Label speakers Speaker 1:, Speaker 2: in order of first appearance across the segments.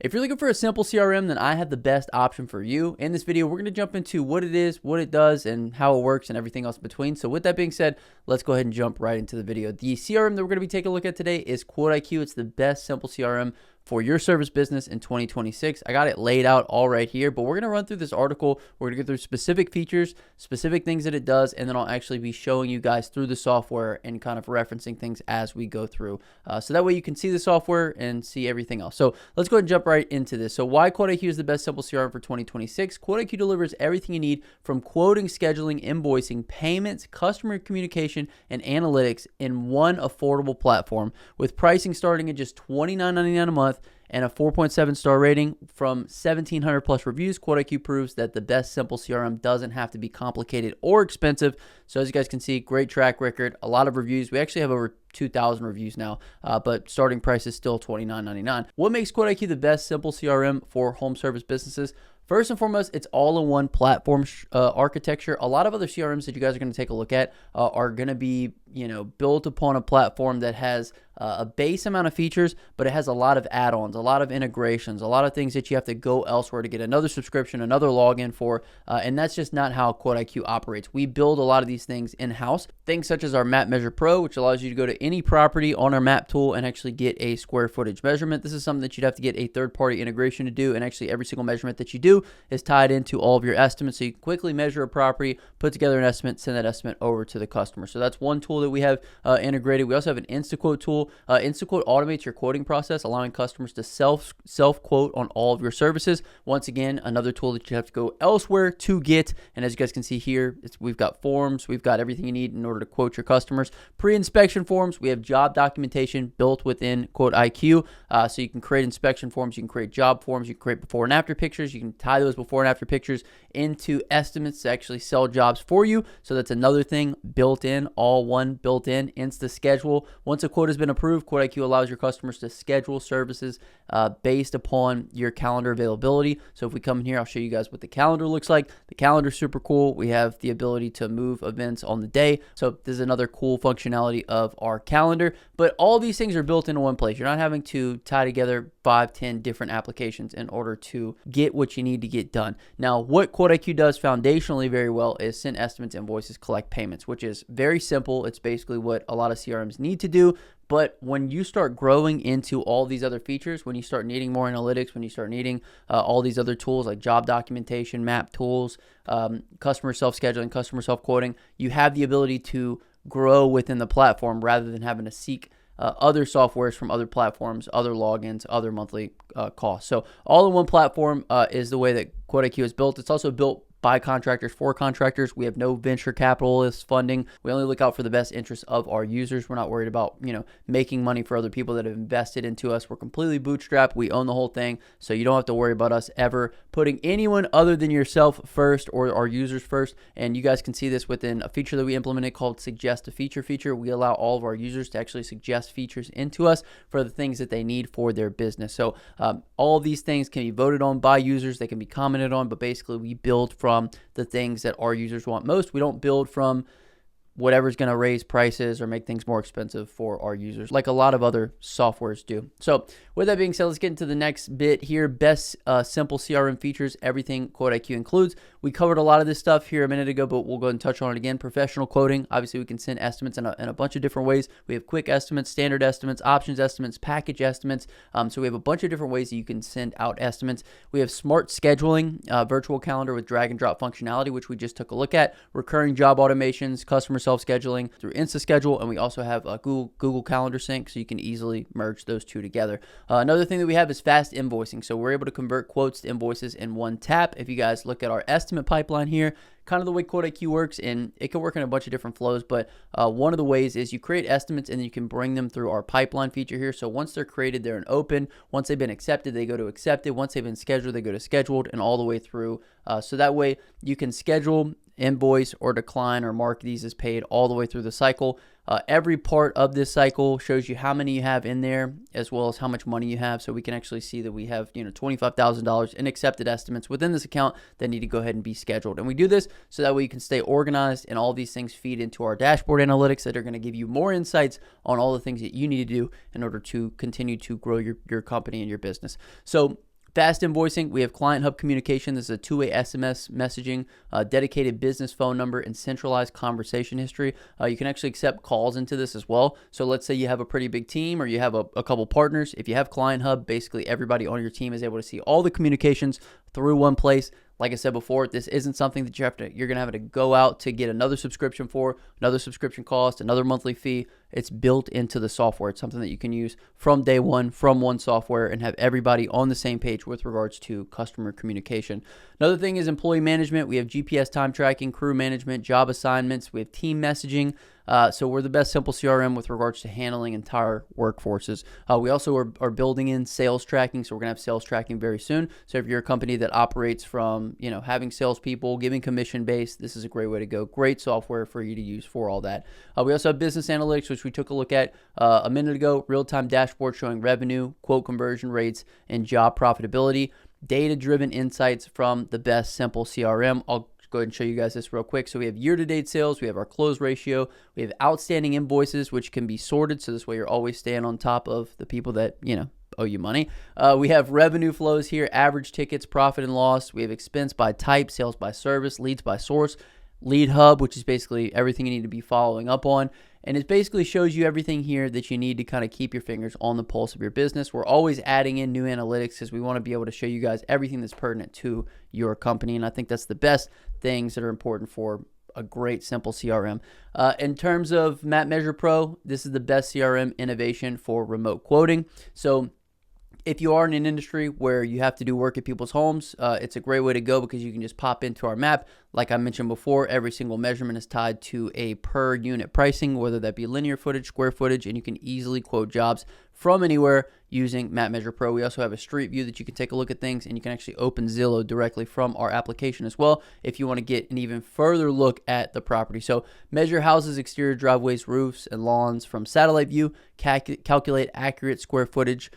Speaker 1: If you're looking for a simple CRM, then I have the best option for you. In this video, we're going to jump into what it is, what it does, and how it works, and everything else in between. So with that being said, let's go ahead and jump right into the video. The CRM that we're going to be taking a look at today is QuoteIQ. It's the best simple CRM for your service business in 2026. I got it laid out all right here, but we're going to run through this article. We're going to go through specific features, specific things that it does, and then I'll actually be showing you guys through the software and kind of referencing things as we go through. So that way you can see the software and see everything else. So let's go ahead and jump right into this. So why QuoteIQ is the best simple CRM for 2026? QuoteIQ delivers everything you need from quoting, scheduling, invoicing, payments, customer communication, and analytics in one affordable platform with pricing starting at just $29.99 a month and a 4.7 star rating from 1,700 plus reviews. QuoteIQ proves that the best simple CRM doesn't have to be complicated or expensive. So as you guys can see, great track record, a lot of reviews. We actually have over 2,000 reviews now, but starting price is still $29.99. What makes QuoteIQ the best simple CRM for home service businesses? First and foremost, it's all-in-one platform architecture. A lot of other CRMs that you guys are going to take a look at are going to be, built upon a platform that has a base amount of features, but it has a lot of add-ons, a lot of integrations, a lot of things that you have to go elsewhere to get another subscription, another login for, and that's just not how QuoteIQ operates. We build a lot of these things in-house, things such as our MapMeasure Pro, which allows you to go to any property on our map tool and actually get a square footage measurement. This is something that you'd have to get a third-party integration to do, and actually every single measurement that you do is tied into all of your estimates, so you can quickly measure a property, put together an estimate, send that estimate over to the customer. So that's one tool that we have integrated. We also have an InstaQuote tool. InstaQuote automates your quoting process, allowing customers to self-quote on all of your services. Once again, another tool that you have to go elsewhere to get. And as you guys can see here, we've got forms, we've got everything you need in order to quote your customers. Pre-inspection forms, we have job documentation built within QuoteIQ. So you can create inspection forms, you can create job forms, you can create before and after pictures, you can tie those before and after pictures into estimates to actually sell jobs for you. So that's another thing built in, all one built in. InstaSchedule. Once a quote has been approved, QuoteIQ allows your customers to schedule services based upon your calendar availability. So if we come in here, I'll show you guys what the calendar looks like. The calendar is super cool. We have the ability to move events on the day. So this is another cool functionality of our calendar. But all these things are built into one place. You're not having to tie together 5, 10 different applications in order to get what you need to get done. Now, what QuoteIQ does foundationally very well is send estimates, invoices, collect payments, which is very simple. It's basically what a lot of CRMs need to do. But when you start growing into all these other features, when you start needing more analytics, when you start needing all these other tools like job documentation, map tools, customer self-scheduling, customer self-quoting, you have the ability to grow within the platform rather than having to seek other softwares from other platforms, other logins, other monthly costs. So all in one platform is the way that QuoteIQ is built. It's also built by contractors for contractors. We have no venture capitalist funding. We only look out for the best interests of our users. We're not worried about, making money for other people that have invested into us. We're completely bootstrapped. We own the whole thing. So you don't have to worry about us ever putting anyone other than yourself first or our users first. And you guys can see this within a feature that we implemented called Suggest a Feature. We allow all of our users to actually suggest features into us for the things that they need for their business. So all of these things can be voted on by users. They can be commented on, but basically we build from the things that our users want most. We don't build from whatever's going to raise prices or make things more expensive for our users, like a lot of other softwares do. So with that being said, let's get into the next bit here. Best simple CRM features, everything QuoteIQ includes. We covered a lot of this stuff here a minute ago, but we'll go ahead and touch on it again. Professional quoting. Obviously, we can send estimates in a bunch of different ways. We have quick estimates, standard estimates, options estimates, package estimates. So we have a bunch of different ways that you can send out estimates. We have smart scheduling, virtual calendar with drag and drop functionality, which we just took a look at. Recurring job automations, customer self-scheduling through InstaSchedule, and we also have a Google Calendar sync, so you can easily merge those two together. Another thing that we have is fast invoicing. So we're able to convert quotes to invoices in one tap. If you guys look at our estimate pipeline here, kind of the way QuoteIQ works, and it can work in a bunch of different flows, but one of the ways is you create estimates and then you can bring them through our pipeline feature here. So once they're created, they're in open. Once they've been accepted, they go to accepted. Once they've been scheduled, they go to scheduled, and all the way through. So that way you can schedule, invoice, or decline or mark these as paid all the way through the cycle. Every part of this cycle shows you how many you have in there, as well as how much money you have. So we can actually see that we have, $25,000 in accepted estimates within this account that need to go ahead and be scheduled. And we do this so that way you can stay organized, and all these things feed into our dashboard analytics that are going to give you more insights on all the things that you need to do in order to continue to grow your company and your business. So Fast invoicing, we have Client Hub communication. This is a two-way SMS messaging, dedicated business phone number, and centralized conversation history. You can actually accept calls into this as well. So let's say you have a pretty big team or you have a couple partners. If you have Client Hub, basically everybody on your team is able to see all the communications through one place. Like I said before, this isn't something that you're going to have to go out to get another subscription for, another subscription cost, another monthly fee. It's built into the software. It's something that you can use from day one from one software and have everybody on the same page with regards to customer communication. Another thing is employee management. We have GPS time tracking, crew management, job assignments. We have team messaging. So we're the best simple CRM with regards to handling entire workforces. We also are building in sales tracking. So we're going to have sales tracking very soon. So if you're a company that operates from, having salespeople, giving commission based, this is a great way to go. Great software for you to use for all that. We also have business analytics, which we took a look at a minute ago. Real-time dashboard showing revenue, quote conversion rates, and job profitability. Data-driven insights from the best simple CRM. I'll go ahead and show you guys this real quick. So we have year-to-date sales, we have our close ratio, we have outstanding invoices, which can be sorted. So this way you're always staying on top of the people that, owe you money. We have revenue flows here, average tickets, profit and loss. We have expense by type, sales by service, leads by source, lead hub, which is basically everything you need to be following up on. And it basically shows you everything here that you need to kind of keep your fingers on the pulse of your business. We're always adding in new analytics because we want to be able to show you guys everything that's pertinent to your company. And I think that's the best things that are important for a great simple CRM. In terms of MapMeasure Pro, this is the best CRM innovation for remote quoting. So if you are in an industry where you have to do work at people's homes, it's a great way to go because you can just pop into our map. Like I mentioned before, every single measurement is tied to a per unit pricing, whether that be linear footage, square footage, and you can easily quote jobs from anywhere using MapMeasure Pro. We also have a street view that you can take a look at things, and you can actually open Zillow directly from our application as well if you want to get an even further look at the property. So measure houses, exterior driveways, roofs, and lawns from satellite view, calculate accurate square footage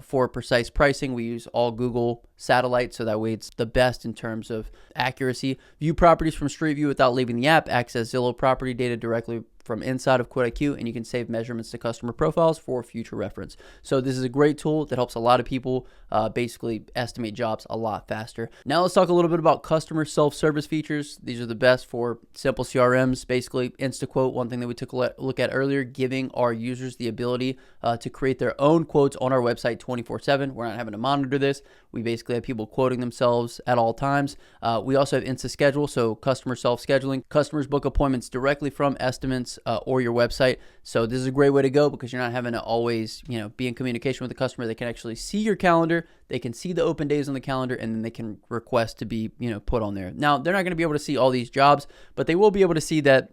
Speaker 1: for precise pricing. We use all Google satellite, so that way it's the best in terms of accuracy. View properties from street view without leaving the app, access Zillow property data directly from inside of QuoteIQ, and you can save measurements to customer profiles for future reference. So this is a great tool that helps a lot of people basically estimate jobs a lot faster. Now let's talk a little bit about customer self-service features. These are the best for simple CRMs. Basically, InstaQuote, one thing that we took a look at earlier, giving our users the ability to create their own quotes on our website 24/7. We're not having to monitor this. We basically have people quoting themselves at all times. We also have InstaSchedule, so customer self-scheduling. Customers book appointments directly from estimates or your website. So this is a great way to go because you're not having to always, be in communication with the customer. They can actually see your calendar. They can see the open days on the calendar, and then they can request to be, put on there. Now, they're not going to be able to see all these jobs, but they will be able to see that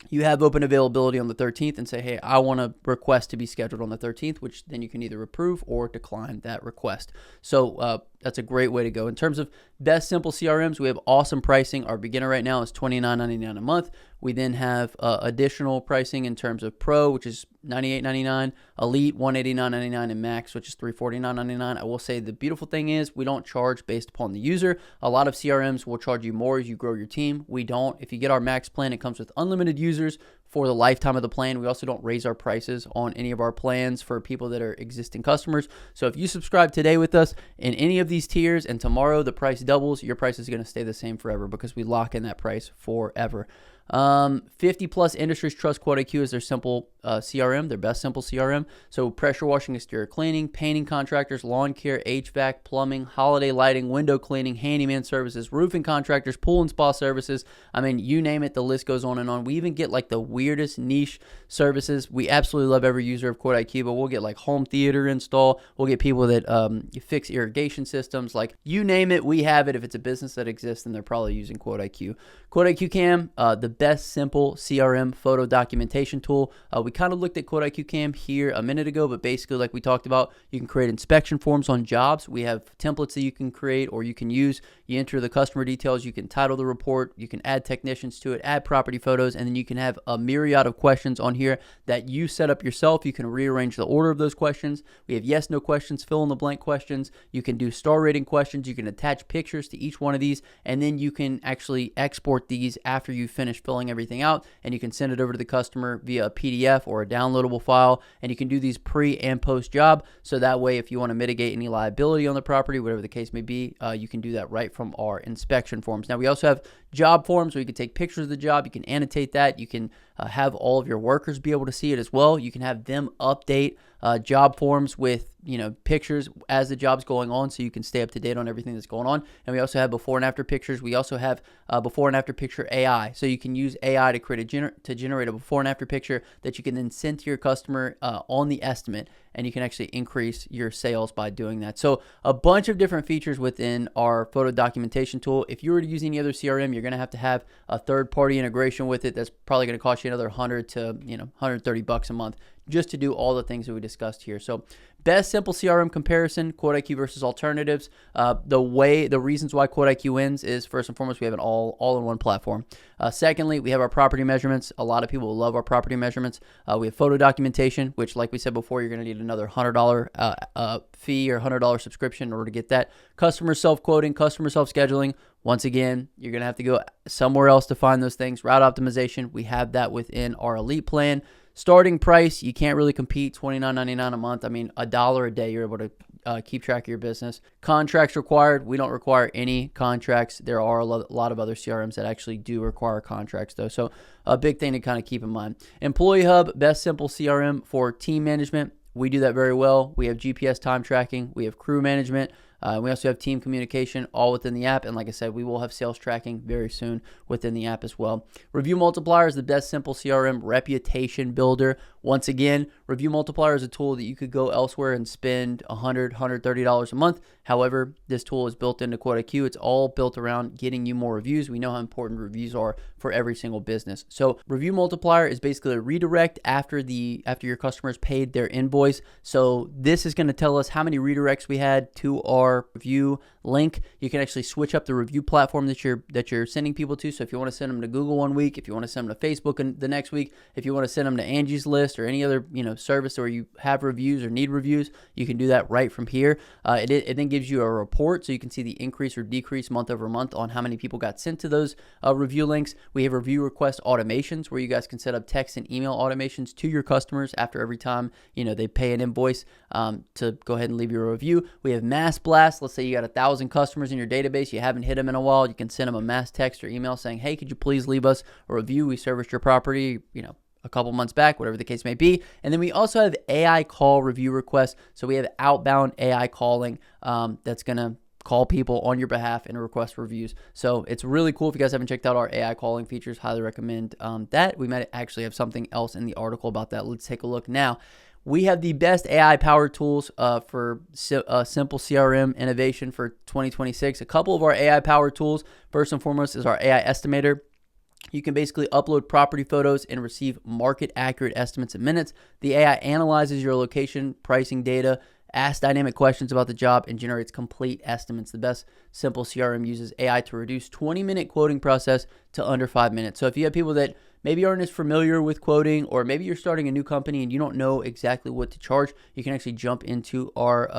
Speaker 1: you have open availability on the 13th and say, hey, I want to request to be scheduled on the 13th, which then you can either approve or decline that request. So that's a great way to go. In terms of best simple CRMs, we have awesome pricing. Our beginner right now is $29.99 a month. We then have additional pricing in terms of Pro, which is $98.99, Elite $189.99, and Max, which is $349.99. I will say the beautiful thing is we don't charge based upon the user. A lot of CRMs will charge you more as you grow your team. We don't. If you get our Max plan, it comes with unlimited users for the lifetime of the plan. We also don't raise our prices on any of our plans for people that are existing customers. So if you subscribe today with us in any of these tiers and tomorrow the price doubles, your price is going to stay the same forever because we lock in that price forever. 50 plus industries trust QuoteIQ as their simple CRM, their best simple CRM. So pressure washing, exterior cleaning, painting contractors, lawn care, HVAC, plumbing, holiday lighting, window cleaning, handyman services, roofing contractors, pool and spa services. I mean, you name it, the list goes on and on. We even get like the weirdest niche services. We absolutely love every user of QuoteIQ, but we'll get like home theater install. We'll get people that fix irrigation systems. Like you name it, we have it. If it's a business that exists, then they're probably using QuoteIQ. QuoteIQ Cam, the best simple CRM photo documentation tool. We kind of looked at QuoteIQ Cam here a minute ago, but basically like we talked about, you can create inspection forms on jobs. We have templates that you can create or you can use. You enter the customer details, you can title the report, you can add technicians to it, add property photos, and then you can have a myriad of questions on here that you set up yourself. You can rearrange the order of those questions. We have yes, no questions, fill in the blank questions. You can do star rating questions. You can attach pictures to each one of these, and then you can actually export these after you finish filling everything out, and you can send it over to the customer via a PDF or a downloadable file, and you can do these pre and post job. So that way, if you want to mitigate any liability on the property, whatever the case may be, you can do that right from our inspection forms. Now, we also have job forms where you can take pictures of the job. You can annotate that. You can have all of your workers be able to see it as well. You can have them update job forms with pictures as the job's going on, so you can stay up to date on everything that's going on. And we also have before and after pictures. We also have before and after picture AI, so you can use AI to create to generate a before and after picture that you can then send to your customer on the estimate, and you can actually increase your sales by doing that. So a bunch of different features within our photo documentation tool. If you were to use any other CRM, you're going to have a third-party integration with it. That's probably going to cost you another $100 to $130 a month just to do all the things that we discussed here. So best simple CRM comparison, QuoteIQ versus alternatives. The reasons why QuoteIQ wins is, first and foremost, we have an all-in-one platform. Secondly, we have our property measurements. A lot of people love our property measurements. We have photo documentation, which, like we said before, you're going to need another $100 fee or $100 subscription in order to get that. Customer self-quoting, customer self-scheduling. Once again, you're going to have to go somewhere else to find those things. Route optimization, we have that within our elite plan. Starting price, you can't really compete, $29.99 a month. I mean, $1 a day, you're able to keep track of your business. Contracts required, we don't require any contracts. There are a lot of other CRMs that actually do require contracts, though. So a big thing to kind of keep in mind. Employee Hub, best simple CRM for team management. We do that very well. We have GPS time tracking. We have crew management. We also have team communication all within the app. And like I said, we will have sales tracking very soon within the app as well. Review Multiplier is the best simple CRM reputation builder. Once again, Review Multiplier is a tool that you could go elsewhere and spend $100, $130 a month. However, this tool is built into QuoteIQ. It's all built around getting you more reviews. We know how important reviews are for every single business. So Review Multiplier is basically a redirect after your customers paid their invoice. So this is going to tell us how many redirects we had to our review link. You can actually switch up the review platform that you're sending people to. So if you want to send them to Google one week, if you want to send them to Facebook the next week, if you want to send them to Angie's List or any other service where you have reviews or need reviews, you can do that right from here. It then gives you a report, so you can see the increase or decrease month over month on how many people got sent to those review links. We have review request automations where you guys can set up text and email automations to your customers after every time they pay an invoice to go ahead and leave you a review. We have mass blast. Let's say you got 1,000 customers in your database, you haven't hit them in a while. You can send them a mass text or email saying, hey, could you please leave us a review? We serviced your property, a couple months back, whatever the case may be. And then we also have AI call review requests. So we have outbound AI calling that's going to call people on your behalf and request reviews. So it's really cool. If you guys haven't checked out our AI calling features, highly recommend that. We might actually have something else in the article about that. Let's take a look now. We have the best AI-powered tools for simple CRM innovation for 2026. A couple of our AI-powered tools, first and foremost, is our AI Estimator. You can basically upload property photos and receive market-accurate estimates in minutes. The AI analyzes your location, pricing data, asks dynamic questions about the job, and generates complete estimates. The best simple CRM uses AI to reduce 20-minute quoting process to under 5 minutes. So if you have people that maybe aren't as familiar with quoting, or maybe you're starting a new company and you don't know exactly what to charge, you can actually jump into our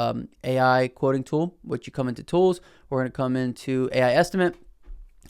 Speaker 1: AI quoting tool, which you come into tools. We're going to come into AI estimate.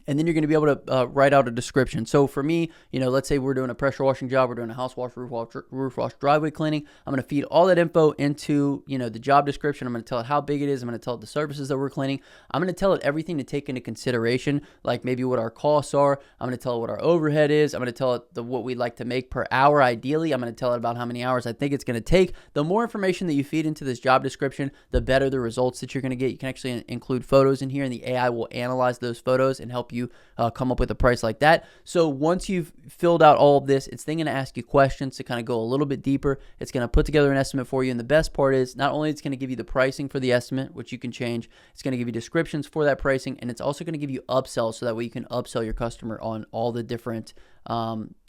Speaker 1: And then you're going to be able to write out a description. So for me, let's say we're doing a pressure washing job, we're doing a house wash, roof wash, driveway cleaning. I'm going to feed all that info into, the job description. I'm going to tell it how big it is. I'm going to tell it the services that we're cleaning. I'm going to tell it everything to take into consideration, like maybe what our costs are. I'm going to tell it what our overhead is. I'm going to tell it what we'd like to make per hour. Ideally, I'm going to tell it about how many hours I think it's going to take. The more information that you feed into this job description, the better the results that you're going to get. You can actually include photos in here, and the AI will analyze those photos and help you come up with a price like that. So once you've filled out all of this, it's then going to ask you questions to kind of go a little bit deeper. It's going to put together an estimate for you. And the best part is not only it's going to give you the pricing for the estimate, which you can change, it's going to give you descriptions for that pricing, and it's also going to give you upsells so that way you can upsell your customer on all the different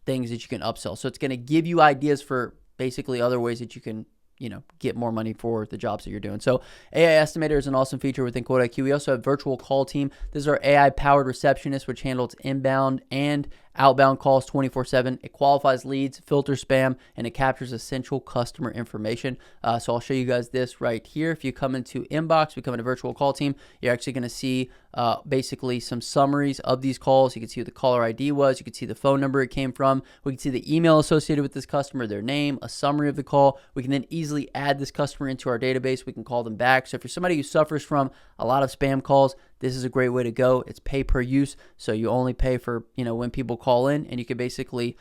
Speaker 1: things that you can upsell. So it's going to give you ideas for basically other ways that you can get more money for the jobs that you're doing. So AI Estimator is an awesome feature within QuoteIQ. We also have Virtual Call Team. This is our AI-powered receptionist, which handles inbound and outbound calls 24/7. It qualifies leads, filters spam, and it captures essential customer information. So I'll show you guys this right here. If you come into inbox, we come into virtual call team, you're actually going to see basically some summaries of these calls. You can see who the caller ID was. You can see the phone number it came from. We can see the email associated with this customer, their name, a summary of the call. We can then easily add this customer into our database. We can call them back. So if you're somebody who suffers from a lot of spam calls, this is a great way to go. It's pay per use. So you only pay for, when people call in, and you could basically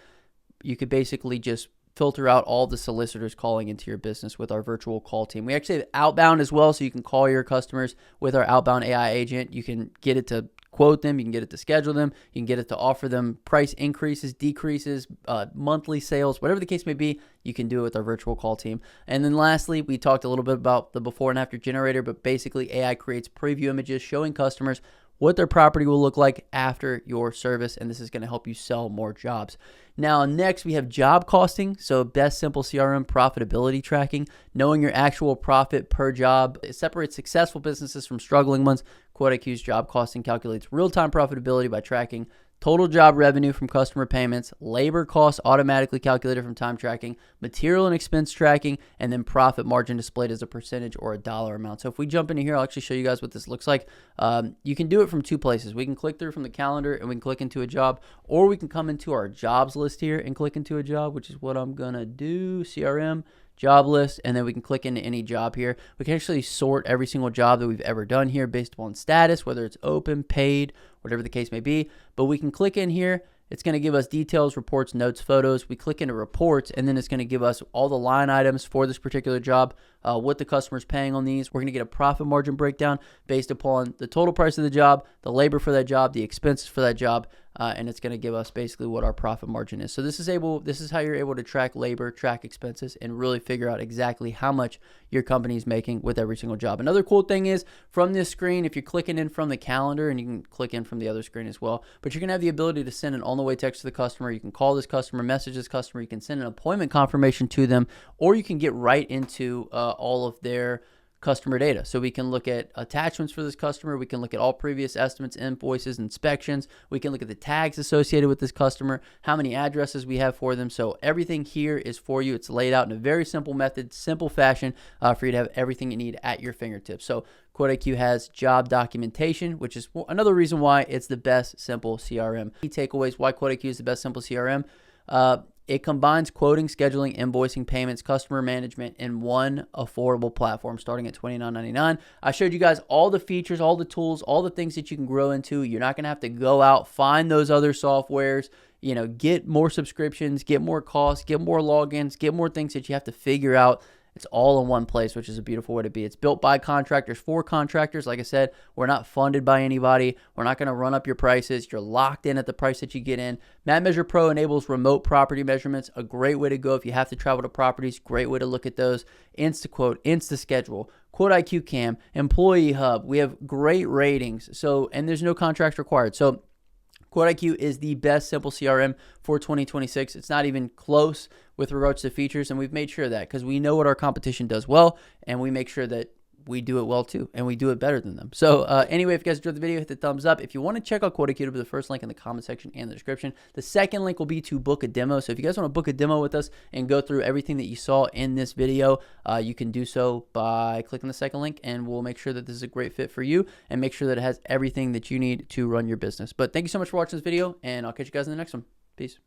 Speaker 1: just filter out all the solicitors calling into your business with our virtual call team. We actually have outbound as well, so you can call your customers with our outbound AI agent. You can get it to quote them, you can get it to schedule them, you can get it to offer them price increases, decreases, monthly sales, whatever the case may be. You can do it with our virtual call team. And then lastly, we talked a little bit about the before and after generator, but basically AI creates preview images showing customers what their property will look like after your service, and this is going to help you sell more jobs. Now, next we have job costing. So best simple CRM profitability tracking, knowing your actual profit per job. It separates successful businesses from struggling ones. QuoteIQ's job costing calculates real-time profitability by tracking total job revenue from customer payments, labor costs automatically calculated from time tracking, material and expense tracking, and then profit margin displayed as a percentage or a dollar amount. So if we jump into here, I'll actually show you guys what this looks like. You can do it from two places. We can click through from the calendar and we can click into a job, or we can come into our jobs list here and click into a job, which is what I'm gonna do. CRM job list, and then we can click into any job here. We can actually sort every single job that we've ever done here based upon status, whether it's open, paid, whatever the case may be. But we can click in here. It's going to give us details, reports, notes, photos. We click into reports, and then it's going to give us all the line items for this particular job, what the customer's paying on these. We're going to get a profit margin breakdown based upon the total price of the job, the labor for that job, the expenses for that job, and it's going to give us basically what our profit margin is. So this is how you're able to track labor, track expenses, and really figure out exactly how much your company is making with every single job. Another cool thing is from this screen, if you're clicking in from the calendar, and you can click in from the other screen as well, but you're going to have the ability to send an on-the-way text to the customer. You can call this customer, message this customer, you can send an appointment confirmation to them, or you can get right into all of their customer data. So we can look at attachments for this customer. We can look at all previous estimates, invoices, inspections. We can look at the tags associated with this customer, how many addresses we have for them. So everything here is for you. It's laid out in a very simple method, simple fashion for you to have everything you need at your fingertips. So QuoteIQ has job documentation, which is another reason why it's the best simple CRM. Key takeaways why QuoteIQ is the best simple CRM. It combines quoting, scheduling, invoicing, payments, customer management in one affordable platform starting at $29.99. I showed you guys all the features, all the tools, all the things that you can grow into. You're not going to have to go out, find those other softwares, get more subscriptions, get more costs, get more logins, get more things that you have to figure out. It's all in one place, which is a beautiful way to be. It's built by contractors for contractors. Like I said, we're not funded by anybody. We're not going to run up your prices. You're locked in at the price that you get in. MapMeasure Pro enables remote property measurements. A great way to go if you have to travel to properties. Great way to look at those. InstaQuote, InstaSchedule, QuoteIQ Cam, Employee Hub. We have great ratings. And there's no contract required. So QuoteIQ is the best simple CRM for 2026. It's not even close with regards to features, and we've made sure of that because we know what our competition does well, and we make sure that we do it well too, and we do it better than them. So anyway, if you guys enjoyed the video, hit the thumbs up. If you want to check out QuoteIQ, it'll be the first link in the comment section and the description. The second link will be to book a demo. So if you guys want to book a demo with us and go through everything that you saw in this video, you can do so by clicking the second link, and we'll make sure that this is a great fit for you and make sure that it has everything that you need to run your business. But thank you so much for watching this video, and I'll catch you guys in the next one. Peace.